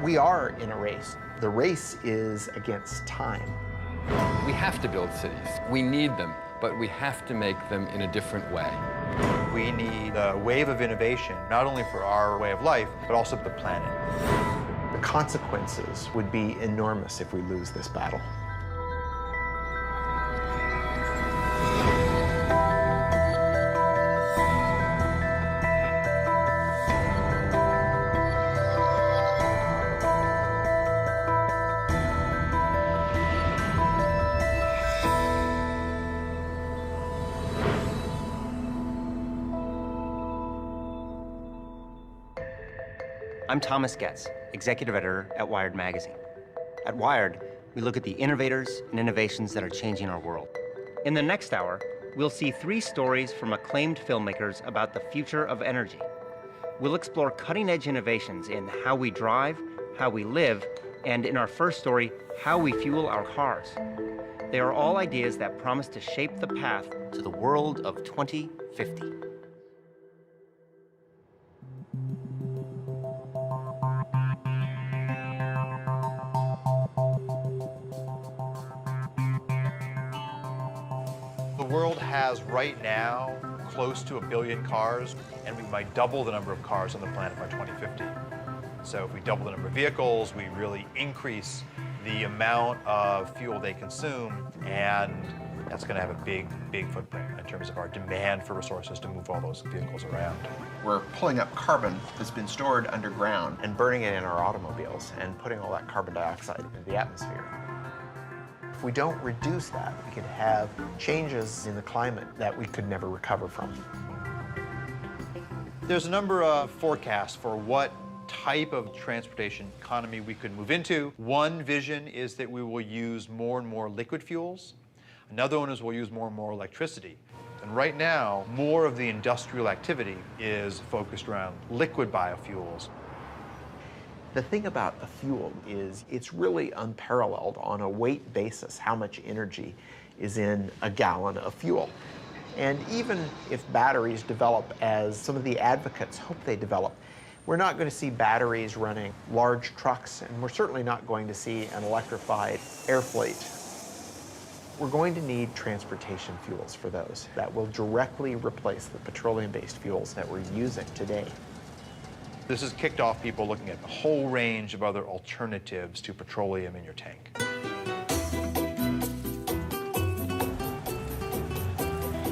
We are in a race. The race is against time. We have to build cities. We need them, but we have to make them in a different way. We need a wave of innovation, not only for our way of life, but also for the planet. The consequences would be enormous if we lose this battle. I'm Thomas Getz, executive editor at Wired magazine. At Wired, we look at the innovators and innovations that are changing our world. In the next hour, we'll see 3 stories from acclaimed filmmakers about the future of energy. We'll explore cutting-edge innovations in how we drive, how we live, and in our first story, how we fuel our cars. They are all ideas that promise to shape the path to the world of 2050. The world has right now close to 1 billion cars, and we might double the number of cars on the planet by 2050. So if we double the number of vehicles, we really increase the amount of fuel they consume, and that's going to have a big footprint in terms of our demand for resources to move all those vehicles around. We're pulling up carbon that's been stored underground and burning it in our automobiles and putting all that carbon dioxide into the atmosphere. If we don't reduce that, we could have changes in the climate that we could never recover from. There's a number of forecasts for what type of transportation economy we could move into. One vision is that we will use more and more liquid fuels. Another one is we'll use more and more electricity. And right now, more of the industrial activity is focused around liquid biofuels. The thing about a fuel is it's really unparalleled on a weight basis how much energy is in a gallon of fuel. And even if batteries develop as some of the advocates hope they develop, we're not going to see batteries running large trucks, and we're certainly not going to see an electrified air fleet. We're going to need transportation fuels for those that will directly replace the petroleum-based fuels that we're using today. This has kicked off people looking at a whole range of other alternatives to petroleum in your tank.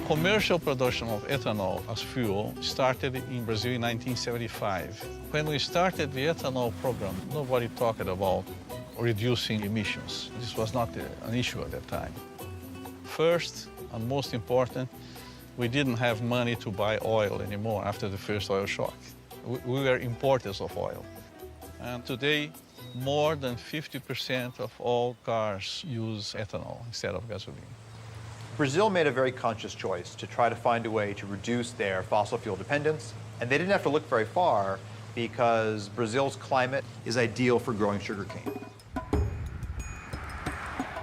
Commercial production of ethanol as fuel started in Brazil in 1975. When we started the ethanol program, nobody talked about reducing emissions. This was not an issue at that time. First, and most important, we didn't have money to buy oil anymore after the first oil shock. We were importers of oil. And today, more than 50% of all cars use ethanol instead of gasoline. Brazil made a very conscious choice to try to find a way to reduce their fossil fuel dependence. And they didn't have to look very far because Brazil's climate is ideal for growing sugarcane.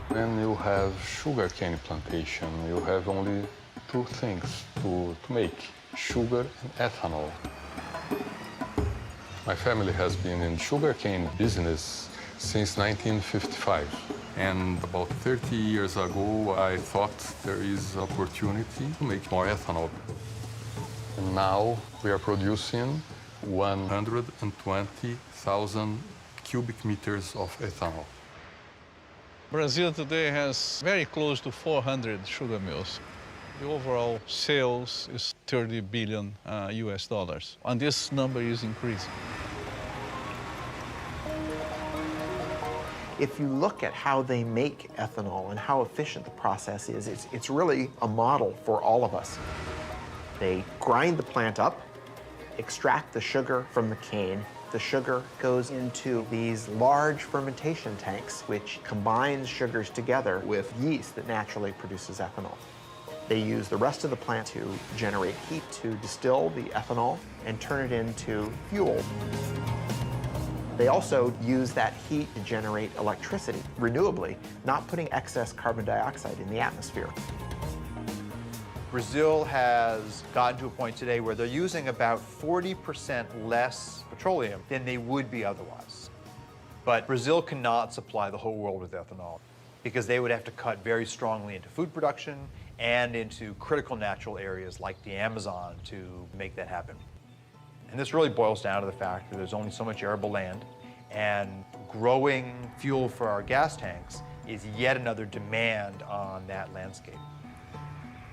When you have sugarcane plantation, you have only 2 things to make, sugar and ethanol. My family has been in sugarcane business since 1955. And about 30 years ago, I thought there is opportunity to make more ethanol. And now we are producing 120,000 cubic meters of ethanol. Brazil today has very close to 400 sugar mills. The overall sales is $30 billion US dollars, and this number is increasing. If you look at how they make ethanol and how efficient the process is, it's really a model for all of us. They grind the plant up, extract the sugar from the cane. The sugar goes into these large fermentation tanks, which combines sugars together with yeast that naturally produces ethanol. They use the rest of the plant to generate heat to distill the ethanol and turn it into fuel. They also use that heat to generate electricity renewably, not putting excess carbon dioxide in the atmosphere. Brazil has gotten to a point today where they're using about 40% less petroleum than they would be otherwise. But Brazil cannot supply the whole world with ethanol because they would have to cut very strongly into food production and into critical natural areas like the Amazon to make that happen. And this really boils down to the fact that there's only so much arable land, and growing fuel for our gas tanks is yet another demand on that landscape.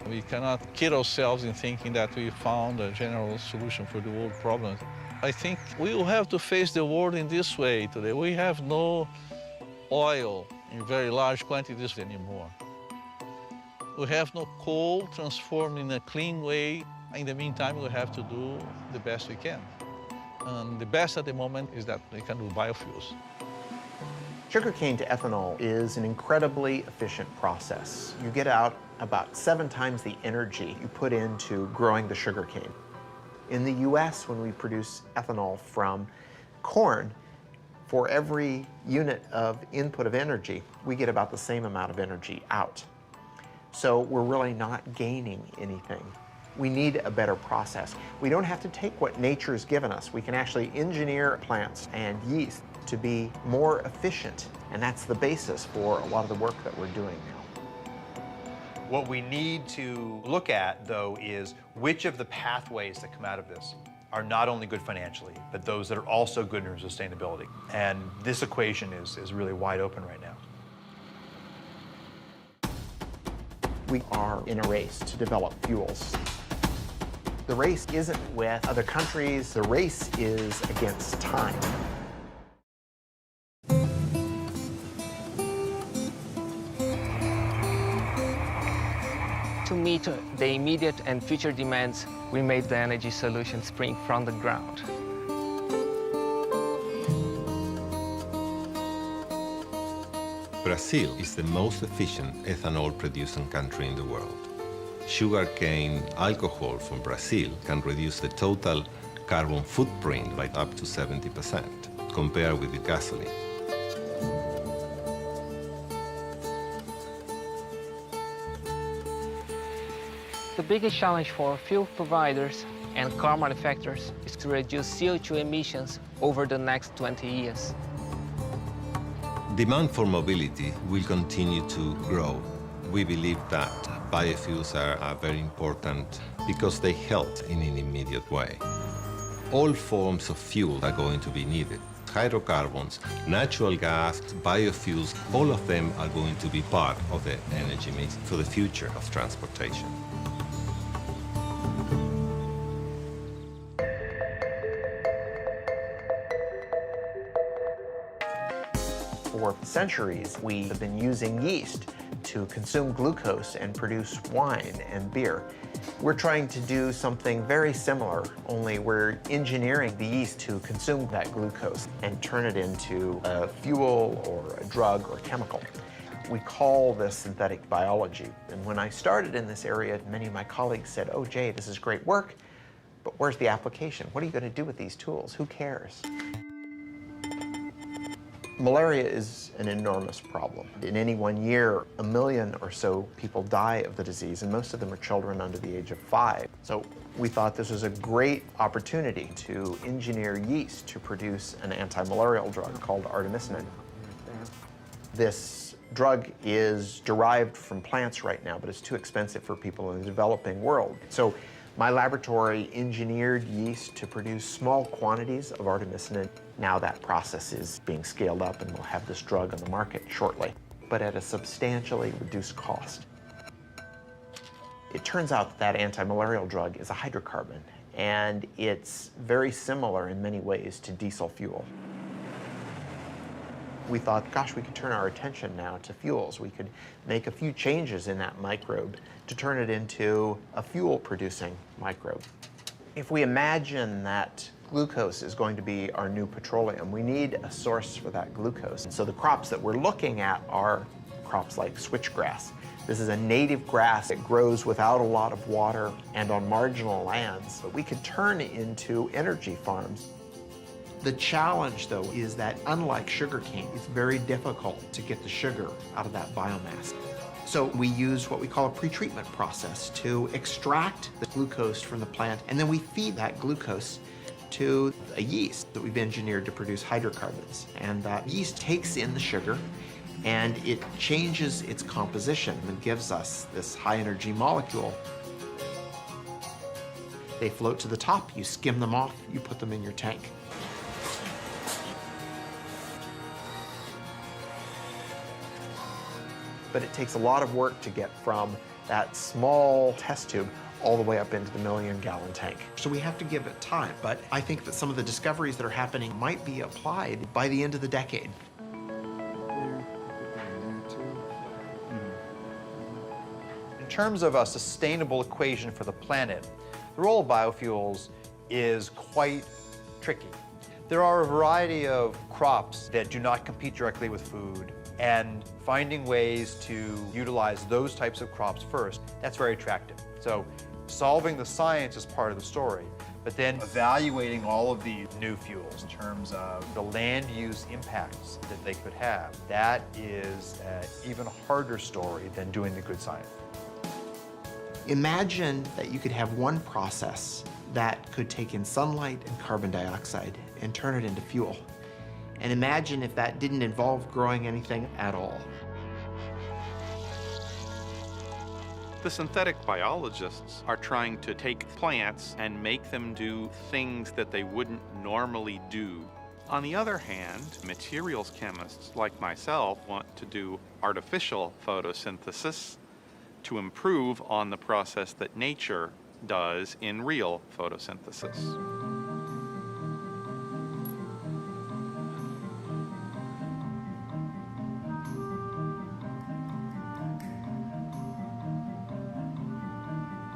We cannot kid ourselves in thinking that we found a general solution for the world problems. I think we will have to face the world in this way today. We have no oil in very large quantities anymore. We have no coal transformed in a clean way. In the meantime, we have to do the best we can. And the best at the moment is that we can do biofuels. Sugarcane to ethanol is an incredibly efficient process. You get out about 7 times the energy you put into growing the sugarcane. In the US, when we produce ethanol from corn, for every unit of input of energy, we get about the same amount of energy out. So we're really not gaining anything. We need a better process. We don't have to take what nature's given us. We can actually engineer plants and yeast to be more efficient, and that's the basis for a lot of the work that we're doing now. What we need to look at, though, is which of the pathways that come out of this are not only good financially, but those that are also good in sustainability. And this equation is really wide open right now. We are in a race to develop fuels. The race isn't with other countries, the race is against time. To meet the immediate and future demands, we made the energy solution spring from the ground. Brazil is the most efficient ethanol-producing country in the world. Sugarcane alcohol from Brazil can reduce the total carbon footprint by up to 70% compared with the gasoline. The biggest challenge for fuel providers and car manufacturers is to reduce CO2 emissions over the next 20 years. Demand for mobility will continue to grow. We believe that biofuels are very important because they help in an immediate way. All forms of fuel are going to be needed. Hydrocarbons, natural gas, biofuels, all of them are going to be part of the energy mix for the future of transportation. For centuries, we have been using yeast to consume glucose and produce wine and beer. We're trying to do something very similar, only we're engineering the yeast to consume that glucose and turn it into a fuel or a drug or chemical. We call this synthetic biology. And when I started in this area, many of my colleagues said, "Oh, Jay, this is great work, but where's the application? What are you going to do with these tools? Who cares?" Malaria is an enormous problem. In any one year, 1 million or so people die of the disease, and most of them are children under the age of 5. So we thought this was a great opportunity to engineer yeast to produce an anti-malarial drug called artemisinin. This drug is derived from plants right now, but it's too expensive for people in the developing world. So my laboratory engineered yeast to produce small quantities of artemisinin. Now that process is being scaled up and we'll have this drug on the market shortly, but at a substantially reduced cost. It turns out that anti-malarial drug is a hydrocarbon, and it's very similar in many ways to diesel fuel. We thought, gosh, we could turn our attention now to fuels. We could make a few changes in that microbe to turn it into a fuel-producing microbe. If we imagine that glucose is going to be our new petroleum, we need a source for that glucose. And so the crops that we're looking at are crops like switchgrass. This is a native grass. It grows without a lot of water and on marginal lands, but we could turn into energy farms. The challenge, though, is that unlike sugarcane, it's very difficult to get the sugar out of that biomass. So we use what we call a pretreatment process to extract the glucose from the plant, and then we feed that glucose to a yeast that we've engineered to produce hydrocarbons. And that yeast takes in the sugar and it changes its composition and gives us this high-energy molecule. They float to the top, you skim them off, you put them in your tank. But it takes a lot of work to get from that small test tube all the way up into the million-gallon tank. So we have to give it time, but I think that some of the discoveries that are happening might be applied by the end of the decade. In terms of a sustainable equation for the planet, the role of biofuels is quite tricky. There are a variety of crops that do not compete directly with food, and finding ways to utilize those types of crops first, that's very attractive. So solving the science is part of the story, but then evaluating all of these new fuels in terms of the land use impacts that they could have, that is an even harder story than doing the good science. Imagine that you could have one process that could take in sunlight and carbon dioxide and turn it into fuel. And imagine if that didn't involve growing anything at all. The synthetic biologists are trying to take plants and make them do things that they wouldn't normally do. On the other hand, materials chemists like myself want to do artificial photosynthesis to improve on the process that nature does in real photosynthesis.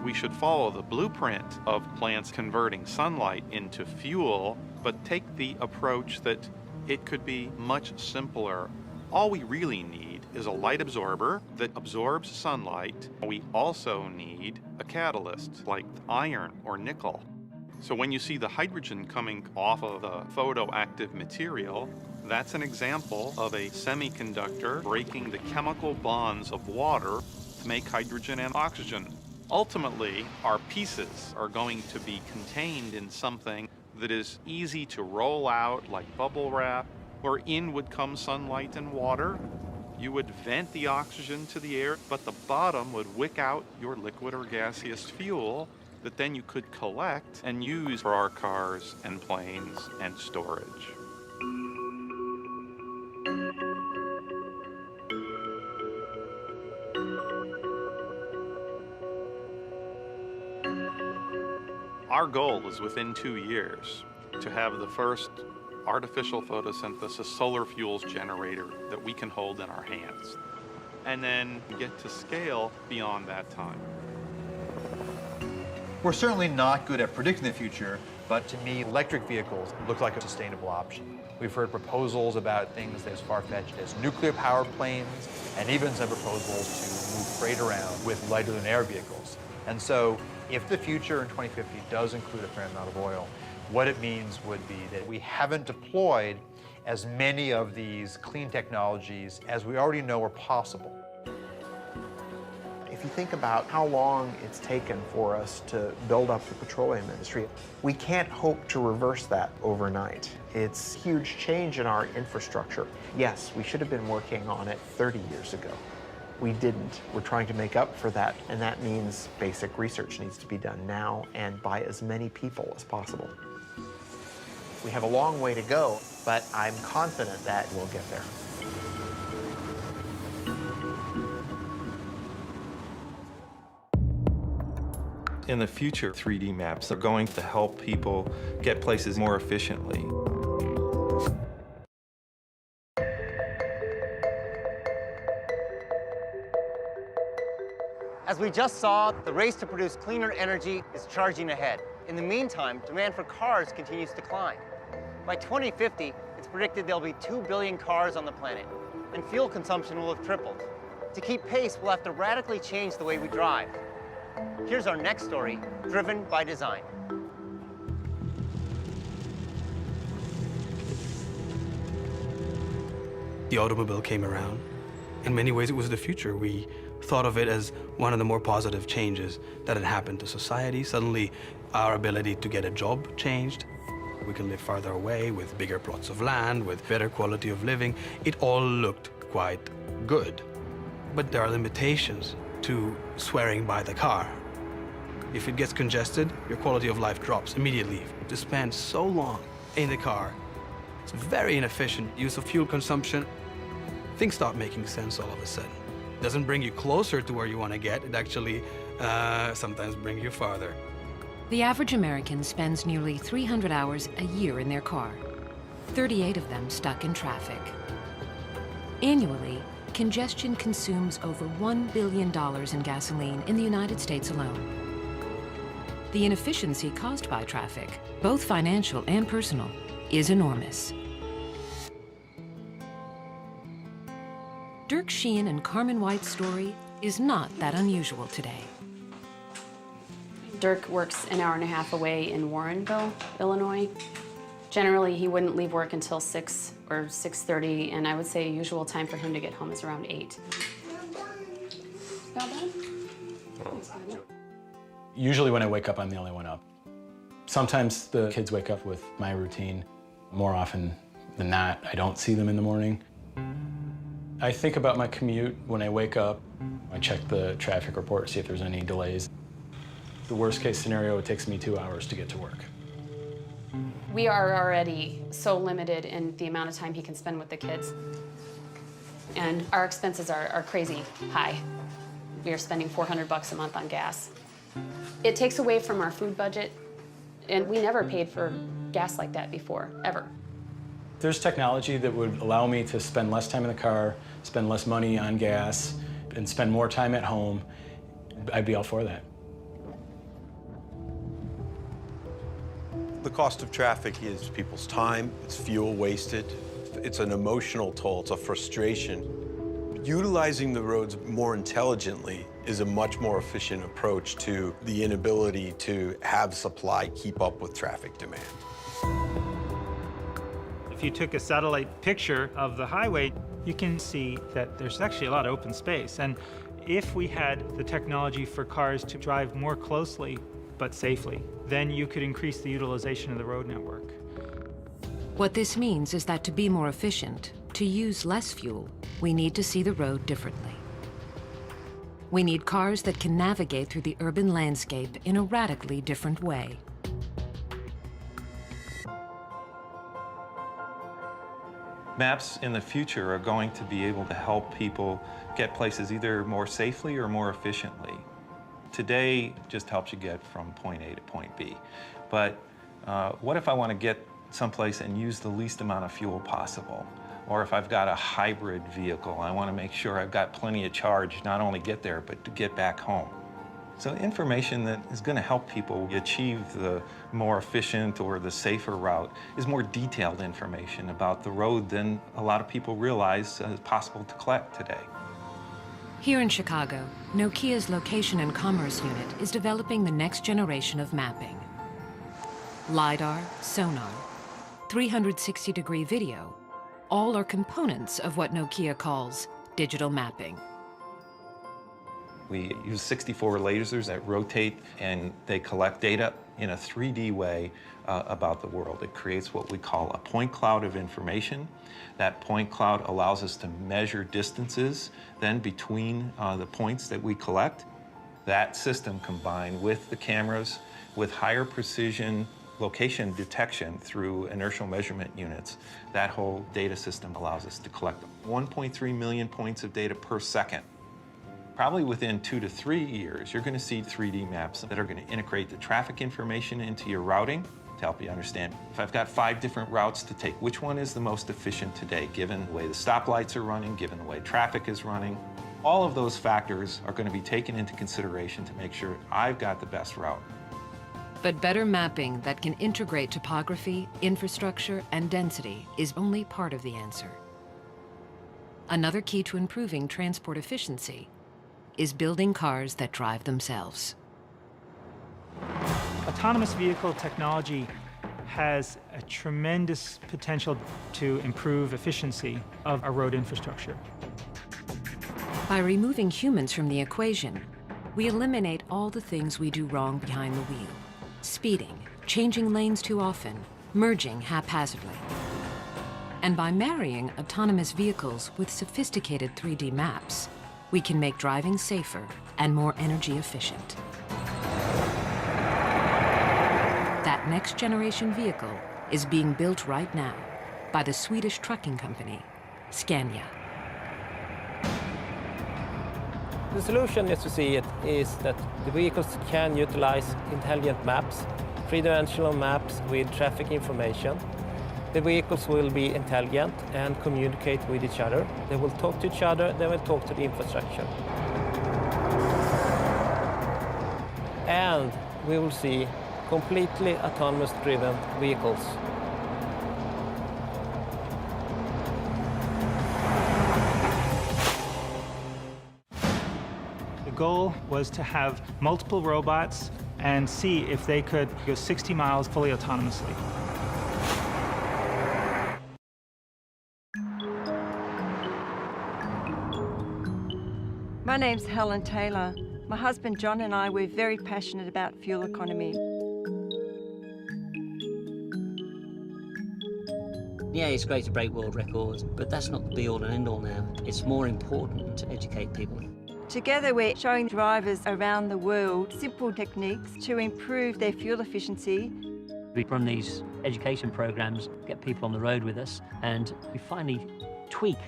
We should follow the blueprint of plants converting sunlight into fuel, but take the approach that it could be much simpler. All we really need is a light absorber that absorbs sunlight. We also need a catalyst like iron or nickel. So when you see the hydrogen coming off of the photoactive material, that's an example of a semiconductor breaking the chemical bonds of water to make hydrogen and oxygen. Ultimately, our pieces are going to be contained in something that is easy to roll out like bubble wrap, where in would come sunlight and water. You would vent the oxygen to the air, but the bottom would wick out your liquid or gaseous fuel that then you could collect and use for our cars and planes and storage. Our goal is within 2 years to have the first artificial photosynthesis solar fuels generator that we can hold in our hands, and then get to scale beyond that time. We're certainly not good at predicting the future, but to me, electric vehicles look like a sustainable option. We've heard proposals about things as far-fetched as nuclear-powered planes, and even some proposals to move freight around with lighter-than-air vehicles. And so, if the future in 2050 does include a fair amount of oil, what it means would be that we haven't deployed as many of these clean technologies as we already know are possible. If you think about how long it's taken for us to build up the petroleum industry, we can't hope to reverse that overnight. It's a huge change in our infrastructure. Yes, we should have been working on it 30 years ago. We didn't. We're trying to make up for that, and that means basic research needs to be done now and by as many people as possible. We have a long way to go, but I'm confident that we'll get there. In the future, 3D maps are going to help people get places more efficiently. As we just saw, the race to produce cleaner energy is charging ahead. In the meantime, demand for cars continues to climb. By 2050, it's predicted there'll be 2 billion cars on the planet, and fuel consumption will have tripled. To keep pace, we'll have to radically change the way we drive. Here's our next story, Driven by Design. The automobile came around. In many ways, it was the future. We thought of it as one of the more positive changes that had happened to society. Suddenly, our ability to get a job changed. We can live farther away with bigger plots of land, with better quality of living. It all looked quite good. But there are limitations to swearing by the car. If it gets congested, your quality of life drops immediately. To spend so long in the car, it's very inefficient use of fuel consumption. Things start making sense all of a sudden. It doesn't bring you closer to where you want to get. It actually sometimes brings you farther. The average American spends nearly 300 hours a year in their car, 38 of them stuck in traffic. Annually, congestion consumes over $1 billion in gasoline in the United States alone. The inefficiency caused by traffic, both financial and personal, is enormous. Dirk Sheehan and Carmen White's story is not that unusual today. Dirk works an hour and a half away in Warrenville, Illinois. Generally, he wouldn't leave work until 6 or 6:30, and I would say a usual time for him to get home is around 8. Not bad? Usually when I wake up, I'm the only one up. Sometimes the kids wake up with my routine. More often than not, I don't see them in the morning. I think about my commute when I wake up. I check the traffic report, see if there's any delays. The worst case scenario, it takes me 2 hours to get to work. We are already so limited in the amount of time he can spend with the kids. And our expenses are crazy high. We are spending $400 a month on gas. It takes away from our food budget, and we never paid for gas like that before, ever. There's technology that would allow me to spend less time in the car, spend less money on gas, and spend more time at home. I'd be all for that. The cost of traffic is people's time, it's fuel wasted, it's an emotional toll, it's a frustration. Utilizing the roads more intelligently is a much more efficient approach to the inability to have supply keep up with traffic demand. If you took a satellite picture of the highway, you can see that there's actually a lot of open space. And if we had the technology for cars to drive more closely but safely, then you could increase the utilization of the road network. What this means is that to be more efficient, to use less fuel, we need to see the road differently. We need cars that can navigate through the urban landscape in a radically different way. Maps in the future are going to be able to help people get places either more safely or more efficiently. Today just helps you get from point A to point B. But what if I want to get someplace and use the least amount of fuel possible? Or if I've got a hybrid vehicle, I want to make sure I've got plenty of charge, not only get there, but to get back home. So information that is going to help people achieve the more efficient or the safer route is more detailed information about the road than a lot of people realize is possible to collect today. Here in Chicago, Nokia's Location and Commerce Unit is developing the next generation of mapping. LiDAR, sonar, 360-degree video, all are components of what Nokia calls digital mapping. We use 64 lasers that rotate and they collect data in a 3D way about the world. It creates what we call a point cloud of information. That point cloud allows us to measure distances then between the points that we collect. That system combined with the cameras with higher precision location detection through inertial measurement units, that whole data system allows us to collect 1.3 million points of data per second. Probably within 2 to 3 years, you're going to see 3D maps that are going to integrate the traffic information into your routing to help you understand. If I've got 5 different routes to take, which one is the most efficient today, given the way the stoplights are running, given the way traffic is running? All of those factors are going to be taken into consideration to make sure I've got the best route. But better mapping that can integrate topography, infrastructure, and density is only part of the answer. Another key to improving transport efficiency is building cars that drive themselves. Autonomous vehicle technology has a tremendous potential to improve efficiency of our road infrastructure. By removing humans from the equation, we eliminate all the things we do wrong behind the wheel. Speeding, changing lanes too often, merging haphazardly. And by marrying autonomous vehicles with sophisticated 3D maps, we can make driving safer and more energy efficient. That next generation vehicle is being built right now by the Swedish trucking company, Scania. The solution, as you see it, is that the vehicles can utilize intelligent maps, three-dimensional maps with traffic information. The vehicles will be intelligent and communicate with each other. They will talk to each other, they will talk to the infrastructure. And we will see completely autonomous driven vehicles. The goal was to have multiple robots and see if they could go 60 miles fully autonomously. My name's Helen Taylor. My husband John and I, we're very passionate about fuel economy. Yeah, it's great to break world records, but that's not the be-all and end-all now. It's more important to educate people. Together we're showing drivers around the world simple techniques to improve their fuel efficiency. We run these education programs, get people on the road with us, and we finally tweak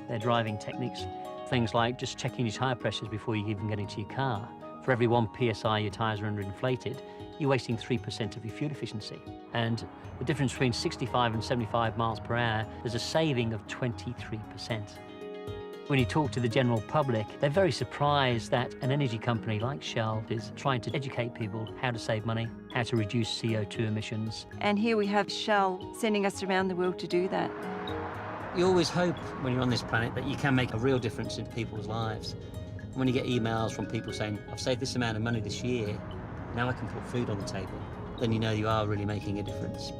their driving techniques. Things like just checking your tyre pressures before you even get into your car. For every 1 PSI your tyres are underinflated, you're wasting 3% of your fuel efficiency. And the difference between 65 and 75 miles per hour, there's a saving of 23%. When you talk to the general public, they're very surprised that an energy company like Shell is trying to educate people how to save money, how to reduce CO2 emissions. And here we have Shell sending us around the world to do that. You always hope when you're on this planet that you can make a real difference in people's lives. When you get emails from people saying, I've saved this amount of money this year, now I can put food on the table, then you know you are really making a difference.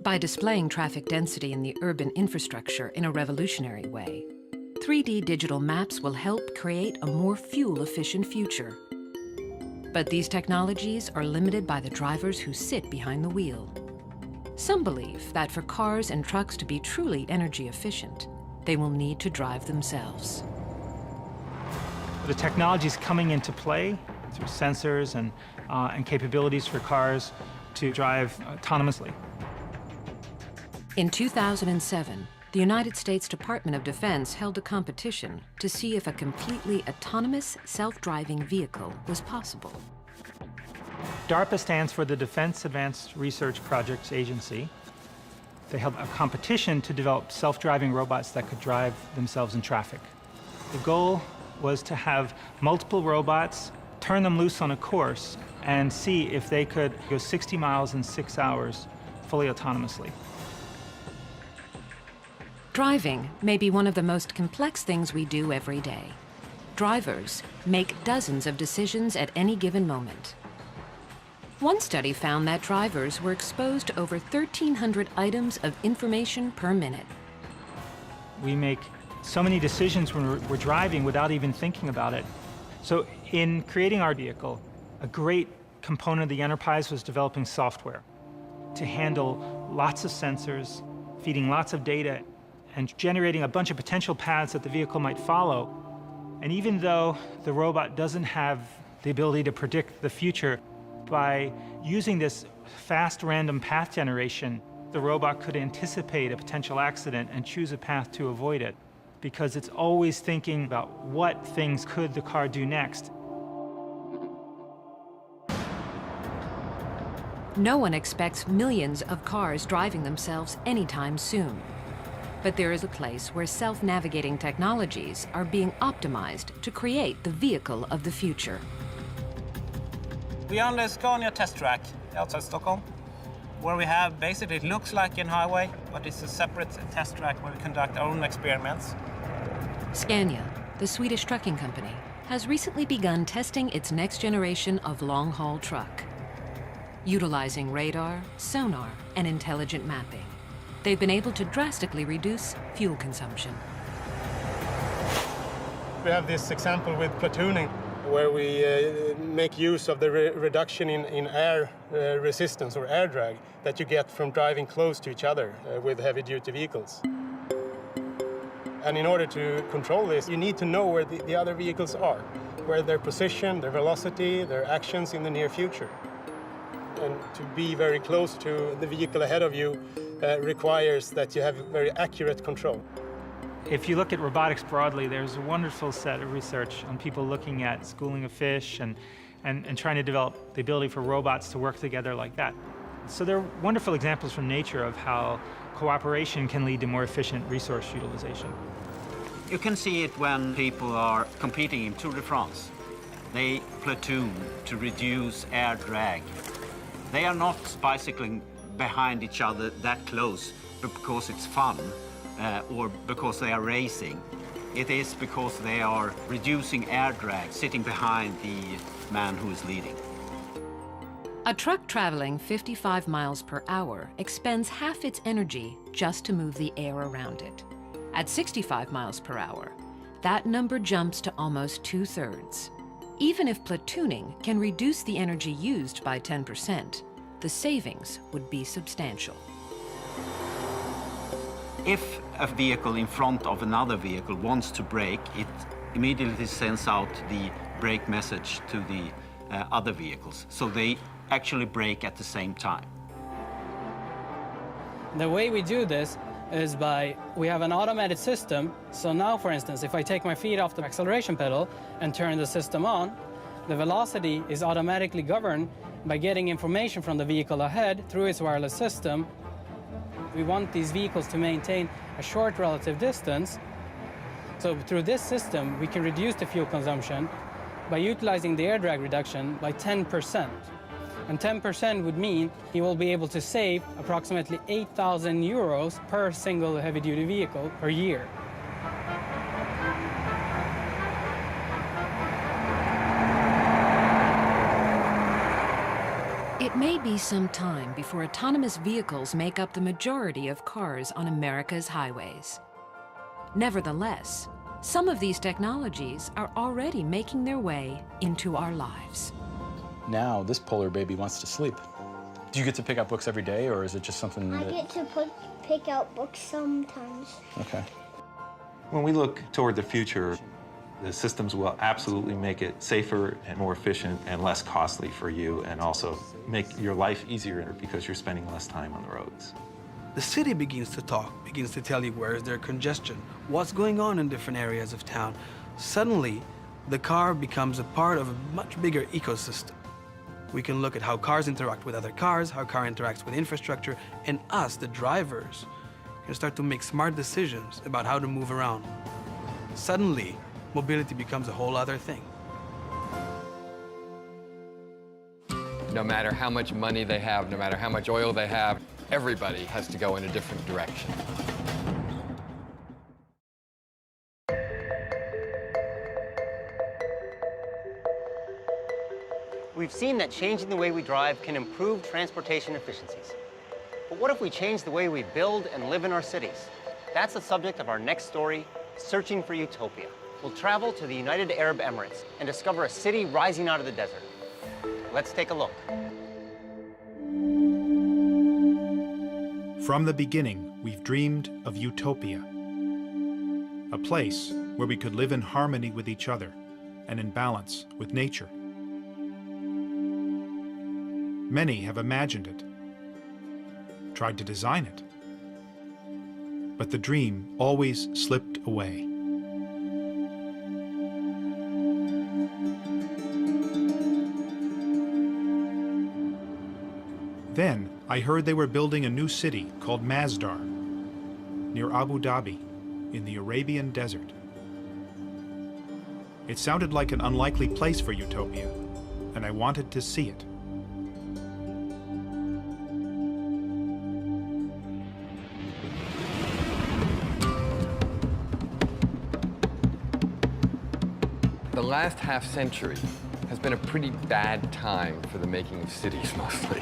By displaying traffic density in the urban infrastructure in a revolutionary way, 3D digital maps will help create a more fuel-efficient future. But these technologies are limited by the drivers who sit behind the wheel. Some believe that for cars and trucks to be truly energy efficient, they will need to drive themselves. The technology is coming into play through sensors and capabilities for cars to drive autonomously. In 2007, the United States Department of Defense held a competition to see if a completely autonomous self-driving vehicle was possible. DARPA stands for the Defense Advanced Research Projects Agency. They held a competition to develop self-driving robots that could drive themselves in traffic. The goal was to have multiple robots, turn them loose on a course, and see if they could go 60 miles in 6 hours fully autonomously. Driving may be one of the most complex things we do every day. Drivers make dozens of decisions at any given moment. One study found that drivers were exposed to over 1,300 items of information per minute. We make so many decisions when we're driving without even thinking about it. So in creating our vehicle, a great component of the enterprise was developing software to handle lots of sensors, feeding lots of data, and generating a bunch of potential paths that the vehicle might follow. And even though the robot doesn't have the ability to predict the future, by using this fast random path generation, the robot could anticipate a potential accident and choose a path to avoid it, because it's always thinking about what things could the car do next. No one expects millions of cars driving themselves anytime soon. But there is a place where self-navigating technologies are being optimized to create the vehicle of the future. We are on the Scania test track outside Stockholm, where we have basically, it looks like a highway, but it's a separate test track where we conduct our own experiments. Scania, the Swedish trucking company, has recently begun testing its next generation of long-haul truck. Utilizing radar, sonar, and intelligent mapping, they've been able to drastically reduce fuel consumption. We have this example with platooning, where we make use of the reduction in air resistance or air drag that you get from driving close to each other with heavy-duty vehicles. And in order to control this, you need to know where the other vehicles are, where their position, their velocity, their actions in the near future. And to be very close to the vehicle ahead of you requires that you have very accurate control. If you look at robotics broadly, there's a wonderful set of research on people looking at schooling of fish and trying to develop the ability for robots to work together like that. So there are wonderful examples from nature of how cooperation can lead to more efficient resource utilization. You can see it when people are competing in Tour de France. They platoon to reduce air drag. They are not bicycling behind each other that close because it's fun. Or because they are racing. It is because they are reducing air drag, sitting behind the man who is leading. A truck traveling 55 miles per hour expends half its energy just to move the air around it. At 65 miles per hour, that number jumps to almost 2/3. Even if platooning can reduce the energy used by 10%, the savings would be substantial. If a vehicle in front of another vehicle wants to brake, it immediately sends out the brake message to the other vehicles. So they actually brake at the same time. The way we do this is we have an automated system. So now, for instance, if I take my feet off the acceleration pedal and turn the system on, the velocity is automatically governed by getting information from the vehicle ahead through its wireless system. We want these vehicles to maintain a short relative distance. So through this system, we can reduce the fuel consumption by utilizing the air drag reduction by 10%. And 10% would mean you will be able to save approximately 8,000 euros per single heavy-duty vehicle per year. It may be some time before autonomous vehicles make up the majority of cars on America's highways. Nevertheless, some of these technologies are already making their way into our lives. Now, this polar baby wants to sleep. Do you get to pick up books every day, or is it just something that... I get to pick out books sometimes. Okay. When we look toward the future, the systems will absolutely make it safer and more efficient and less costly for you, and also make your life easier because you're spending less time on the roads. The city begins to talk, begins to tell you where is there congestion, what's going on in different areas of town. Suddenly, the car becomes a part of a much bigger ecosystem. We can look at how cars interact with other cars, how car interacts with infrastructure, and us, the drivers, can start to make smart decisions about how to move around. Suddenly, mobility becomes a whole other thing. No matter how much money they have, no matter how much oil they have, everybody has to go in a different direction. We've seen that changing the way we drive can improve transportation efficiencies. But what if we change the way we build and live in our cities? That's the subject of our next story, Searching for Utopia. We'll travel to the United Arab Emirates and discover a city rising out of the desert. Let's take a look. From the beginning, we've dreamed of utopia. A place where we could live in harmony with each other and in balance with nature. Many have imagined it, tried to design it, but the dream always slipped away. Then I heard they were building a new city called Masdar, near Abu Dhabi, in the Arabian desert. It sounded like an unlikely place for utopia, and I wanted to see it. The last half century has been a pretty bad time for the making of cities, mostly.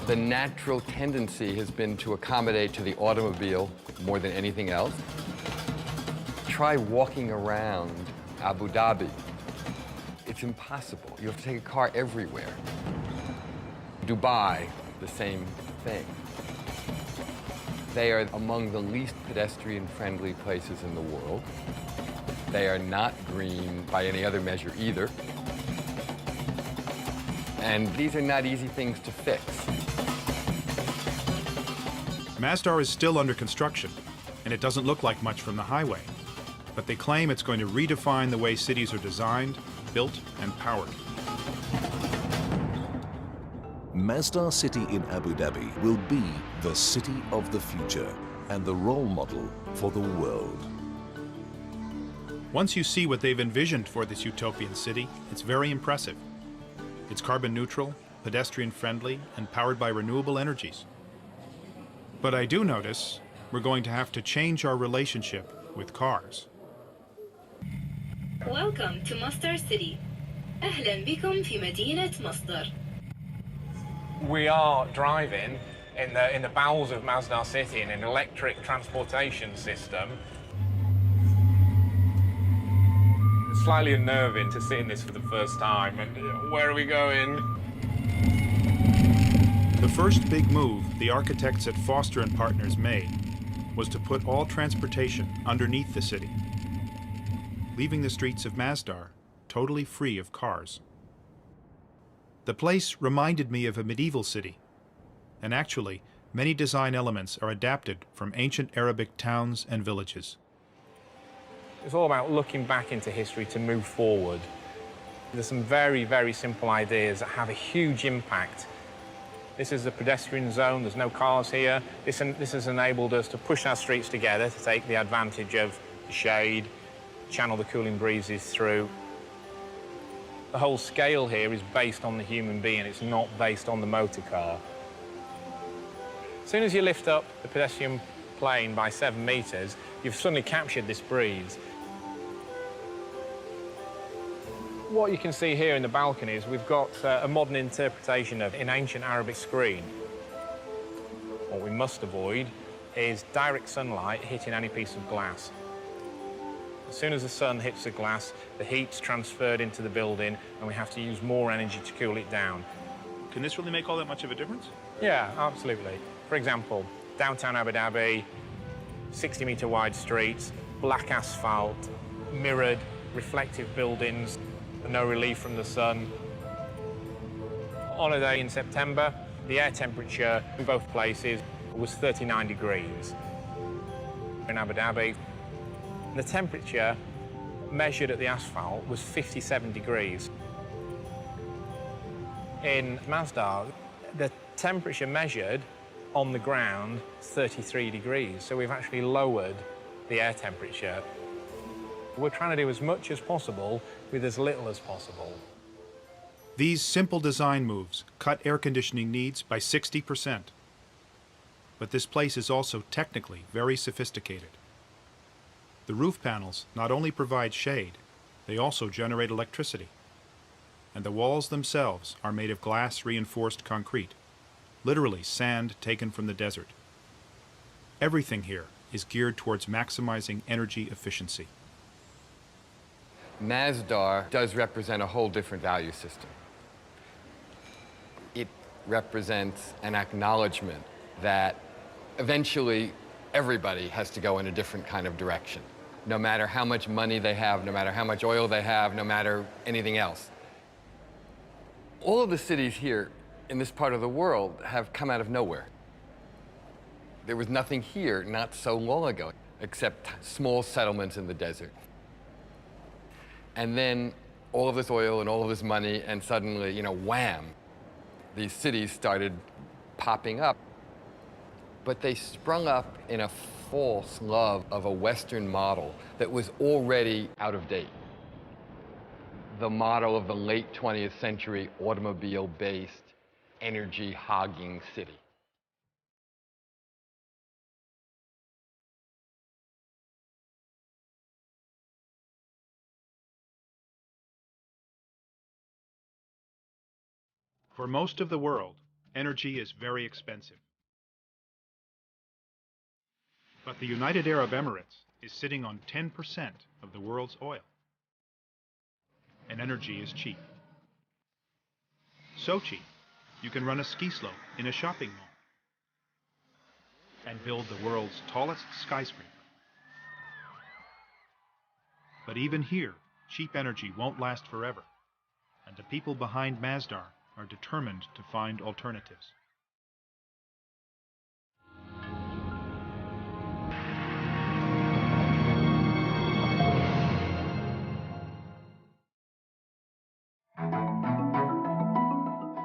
The natural tendency has been to accommodate to the automobile more than anything else. Try walking around Abu Dhabi. It's impossible. You have to take a car everywhere. Dubai, the same thing. They are among the least pedestrian-friendly places in the world. They are not green by any other measure either. And these are not easy things to fix. Masdar is still under construction, and it doesn't look like much from the highway. But they claim it's going to redefine the way cities are designed, built, and powered. Masdar City in Abu Dhabi will be the city of the future and the role model for the world. Once you see what they've envisioned for this utopian city, it's very impressive. It's carbon neutral, pedestrian friendly, and powered by renewable energies. But I do notice we're going to have to change our relationship with cars. Welcome to Masdar City. أهلا بكم في مدينة مصدر. We are driving in the bowels of Masdar City in an electric transportation system. It's slightly unnerving to sit in this for the first time. And where are we going? The first big move the architects at Foster & Partners made was to put all transportation underneath the city, leaving the streets of Masdar totally free of cars. The place reminded me of a medieval city, and actually, many design elements are adapted from ancient Arabic towns and villages. It's all about looking back into history to move forward. There's some very, very simple ideas that have a huge impact. This is a pedestrian zone, there's no cars here. This has enabled us to push our streets together to take the advantage of the shade, channel the cooling breezes through. The whole scale here is based on the human being, it's not based on the motor car. As soon as you lift up the pedestrian plane by 7 meters, you've suddenly captured this breeze. What you can see here in the balcony is we've got a modern interpretation of an ancient Arabic screen. What we must avoid is direct sunlight hitting any piece of glass. As soon as the sun hits the glass, the heat's transferred into the building and we have to use more energy to cool it down. Can this really make all that much of a difference? Yeah, absolutely. For example, downtown Abu Dhabi, 60-meter wide streets, black asphalt, mirrored, reflective buildings, no relief from the sun. On a day in September, the air temperature in both places was 39 degrees. In Abu Dhabi, the temperature measured at the asphalt was 57 degrees. In Masdar, the temperature measured on the ground is 33 degrees, so we've actually lowered the air temperature. We're trying to do as much as possible with as little as possible. These simple design moves cut air conditioning needs by 60%. But this place is also technically very sophisticated. The roof panels not only provide shade, they also generate electricity. And the walls themselves are made of glass-reinforced concrete, literally sand taken from the desert. Everything here is geared towards maximizing energy efficiency. Masdar does represent a whole different value system. It represents an acknowledgement that eventually everybody has to go in a different kind of direction, no matter how much money they have, no matter how much oil they have, no matter anything else. All of the cities here in this part of the world have come out of nowhere. There was nothing here not so long ago, except small settlements in the desert. And then all of this oil and all of this money, and suddenly, wham, these cities started popping up. But they sprung up in a false love of a Western model that was already out of date. The model of the late 20th century automobile-based, energy-hogging city. For most of the world, energy is very expensive. But the United Arab Emirates is sitting on 10% of the world's oil. And energy is cheap. So cheap, you can run a ski slope in a shopping mall and build the world's tallest skyscraper. But even here, cheap energy won't last forever, and the people behind Masdar are determined to find alternatives.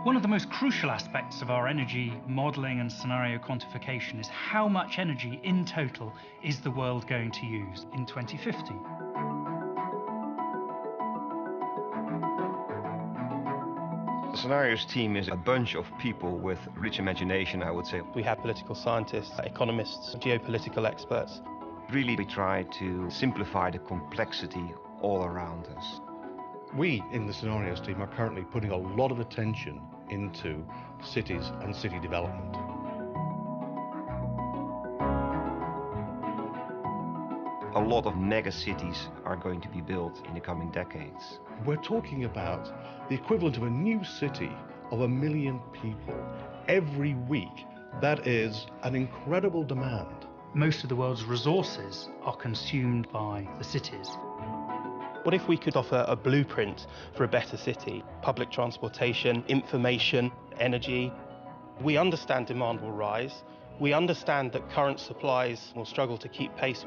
One of the most crucial aspects of our energy modelling and scenario quantification is how much energy in total is the world going to use in 2050. The scenarios team is a bunch of people with rich imagination, I would say. We have political scientists, economists, geopolitical experts. Really, we try to simplify the complexity all around us. We in the scenarios team are currently putting a lot of attention into cities and city development. A lot of mega cities are going to be built in the coming decades. We're talking about the equivalent of a new city of 1 million people every week. That is an incredible demand. Most of the world's resources are consumed by the cities. What if we could offer a blueprint for a better city? Public transportation, information, energy. We understand demand will rise. We understand that current supplies will struggle to keep pace.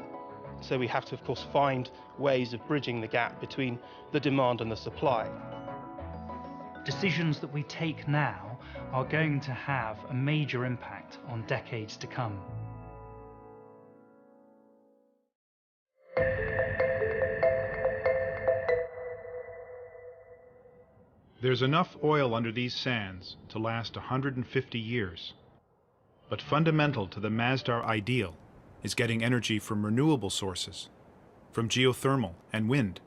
So we have to, of course, find ways of bridging the gap between the demand and the supply. Decisions that we take now are going to have a major impact on decades to come. There's enough oil under these sands to last 150 years. But fundamental to the Masdar ideal is getting energy from renewable sources, from geothermal and wind,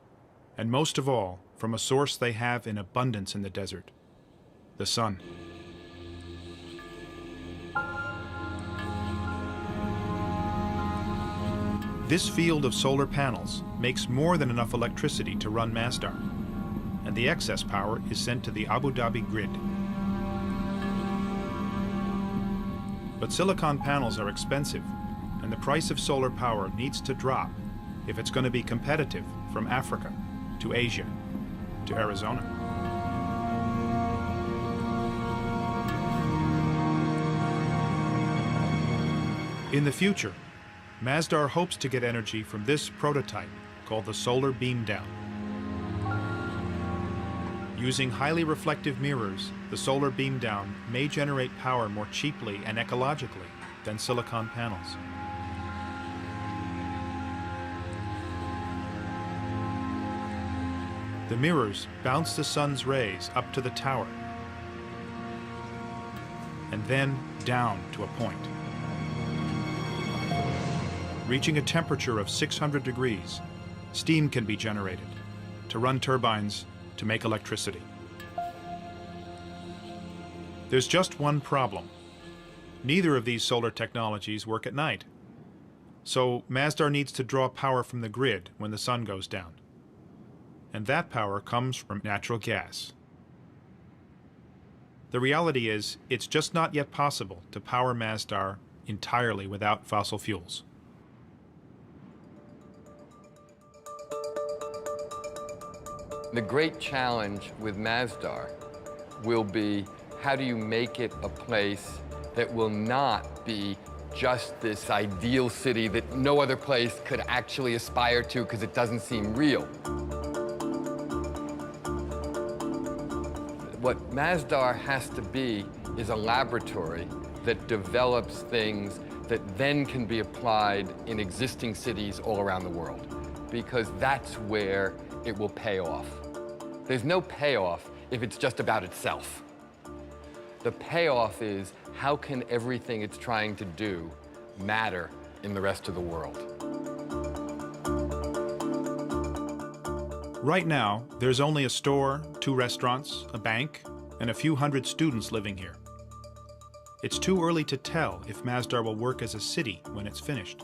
and most of all, from a source they have in abundance in the desert, the sun. This field of solar panels makes more than enough electricity to run Masdar, and the excess power is sent to the Abu Dhabi grid. But silicon panels are expensive, and the price of solar power needs to drop if it's going to be competitive from Africa to Asia to Arizona. In the future, Masdar hopes to get energy from this prototype called the solar beam down. Using highly reflective mirrors, the solar beam down may generate power more cheaply and ecologically than silicon panels. The mirrors bounce the sun's rays up to the tower and then down to a point. Reaching a temperature of 600 degrees, steam can be generated to run turbines to make electricity. There's just one problem. Neither of these solar technologies work at night. So Masdar needs to draw power from the grid when the sun goes down. And that power comes from natural gas. The reality is, it's just not yet possible to power Masdar entirely without fossil fuels. The great challenge with Masdar will be, how do you make it a place that will not be just this ideal city that no other place could actually aspire to because it doesn't seem real? What Masdar has to be is a laboratory that develops things that then can be applied in existing cities all around the world, because that's where it will pay off. There's no payoff if it's just about itself. The payoff is, how can everything it's trying to do matter in the rest of the world? Right now, there's only a store, 2 restaurants, a bank, and a few hundred students living here. It's too early to tell if Masdar will work as a city when it's finished.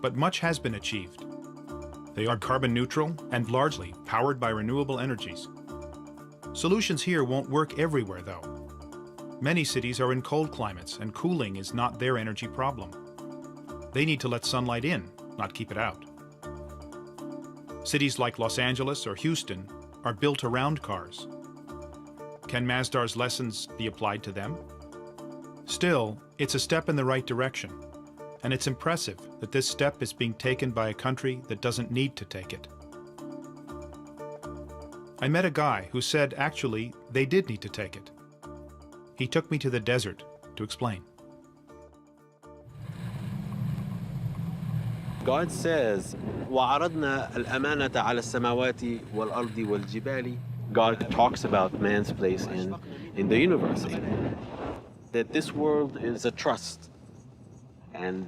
but much has been achieved. They are carbon neutral and largely powered by renewable energies. Solutions here won't work everywhere, though. Many cities are in cold climates, and cooling is not their energy problem. They need to let sunlight in, not keep it out. Cities like Los Angeles or Houston are built around cars. Can Masdar's lessons be applied to them? Still, it's a step in the right direction, and it's impressive that this step is being taken by a country that doesn't need to take it. I met a guy who said actually they did need to take it. He took me to the desert to explain. God says, وَعَرَضْنَا الْأَمَانَةَ عَلَى السَّمَاوَاتِ وَالْأَرْضِ وَالْجِبَالِ. God talks about man's place in the universe, that this world is a trust. And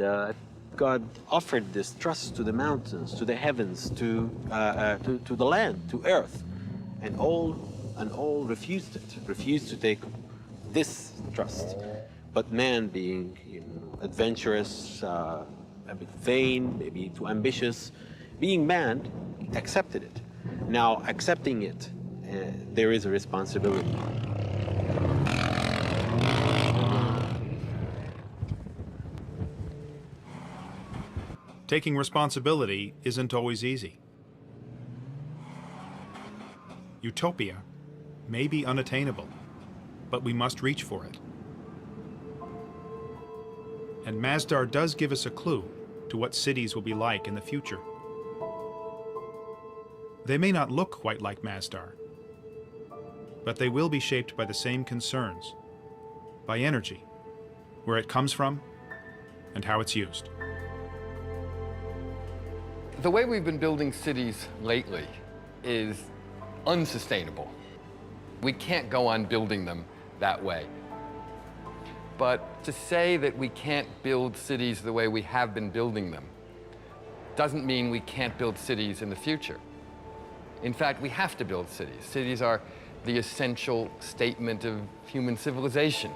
God offered this trust to the mountains, to the heavens, to the land, to earth. And all refused it, refused to take this trust. But man, being adventurous, a bit vain, maybe too ambitious, being man, accepted it. Now, accepting it, there is a responsibility. Taking responsibility isn't always easy. Utopia may be unattainable, but we must reach for it. And Masdar does give us a clue to what cities will be like in the future. They may not look quite like Masdar, but they will be shaped by the same concerns, by energy, where it comes from, and how it's used. The way we've been building cities lately is unsustainable. We can't go on building them that way. But to say that we can't build cities the way we have been building them doesn't mean we can't build cities in the future. In fact, we have to build cities. Cities are the essential statement of human civilization.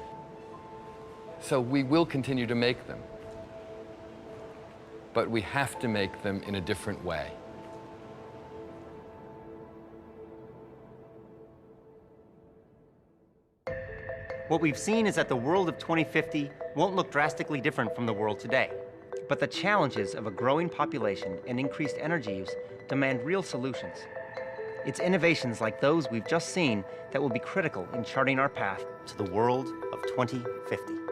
So we will continue to make them. But we have to make them in a different way. What we've seen is that the world of 2050 won't look drastically different from the world today. But the challenges of a growing population and increased energy use demand real solutions. It's innovations like those we've just seen that will be critical in charting our path to the world of 2050.